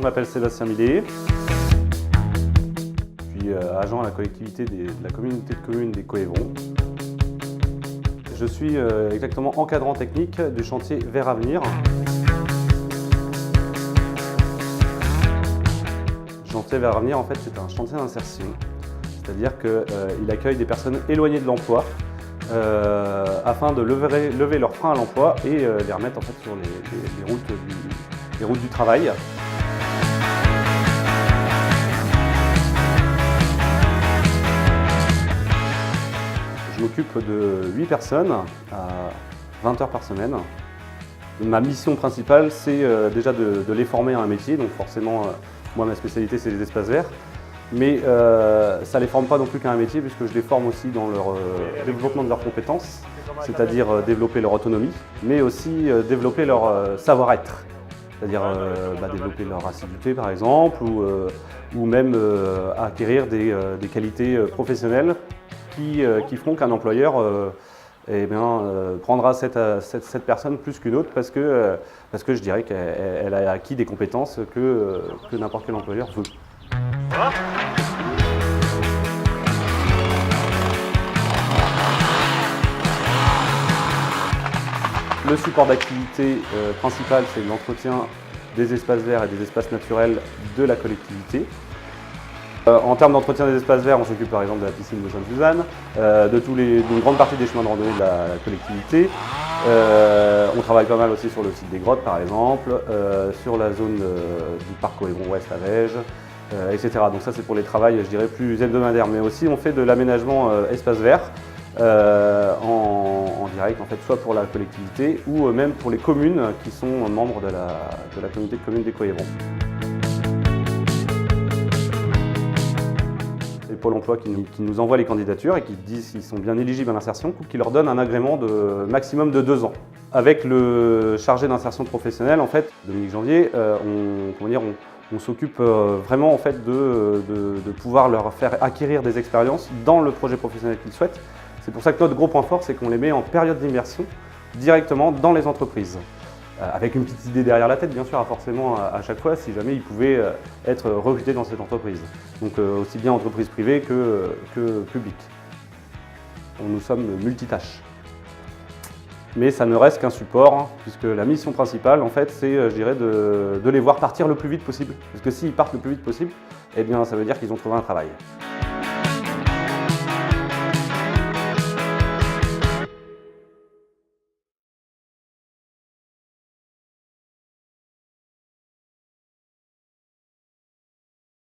je m'appelle Sébastien Millet. Je suis agent à la collectivité de la communauté de communes des Coévrons. Je suis exactement encadrant technique du chantier Vers Avenir. Le chantier Vers Avenir, en fait, c'est un chantier d'insertion, c'est-à-dire qu'il accueille des personnes éloignées de l'emploi afin de lever leurs freins à l'emploi et les remettre en fait, sur les routes du travail. Je m'occupe de 8 personnes à 20 heures par semaine. Ma mission principale, c'est déjà de les former à un métier, donc forcément, moi ma spécialité c'est les espaces verts. Mais ça ne les forme pas non plus qu'à un métier, puisque je les forme aussi dans leur développement de leurs compétences, c'est-à-dire développer leur autonomie, mais aussi développer leur savoir-être, c'est-à-dire développer leur assiduité par exemple, ou même acquérir des qualités professionnelles qui feront qu'un employeur prendra cette personne plus qu'une autre parce que je dirais qu'elle a acquis des compétences que n'importe quel employeur veut. Le support d'activité principal, c'est l'entretien des espaces verts et des espaces naturels de la collectivité. En termes d'entretien des espaces verts, on s'occupe par exemple de la piscine de Sainte-Suzanne, d'une grande partie des chemins de randonnée de la collectivité. On travaille pas mal aussi sur le site des grottes par exemple, sur la zone du parc Coévron Ouest à Vège, etc. Donc ça c'est pour les travaux, je dirais, plus hebdomadaires. Mais aussi on fait de l'aménagement espace vert en direct, en fait, soit pour la collectivité ou même pour les communes qui sont membres de la communauté de communes des Coévrons. C'est Pôle emploi qui nous envoie les candidatures et qui disent s'ils sont bien éligibles à l'insertion, qui leur donne un agrément de maximum de 2 ans. Avec le chargé d'insertion professionnelle, en fait, Dominique Janvier, on s'occupe vraiment en fait, de pouvoir leur faire acquérir des expériences dans le projet professionnel qu'ils souhaitent. C'est pour ça que notre gros point fort, c'est qu'on les met en période d'immersion directement dans les entreprises. Avec une petite idée derrière la tête, bien sûr, forcément à chaque fois, si jamais ils pouvaient être recrutés dans cette entreprise. Donc aussi bien entreprise privée que publique. Nous sommes multitâches. Mais ça ne reste qu'un support, puisque la mission principale, en fait, c'est, je dirais, de les voir partir le plus vite possible. Parce que s'ils partent le plus vite possible, eh bien, ça veut dire qu'ils ont trouvé un travail.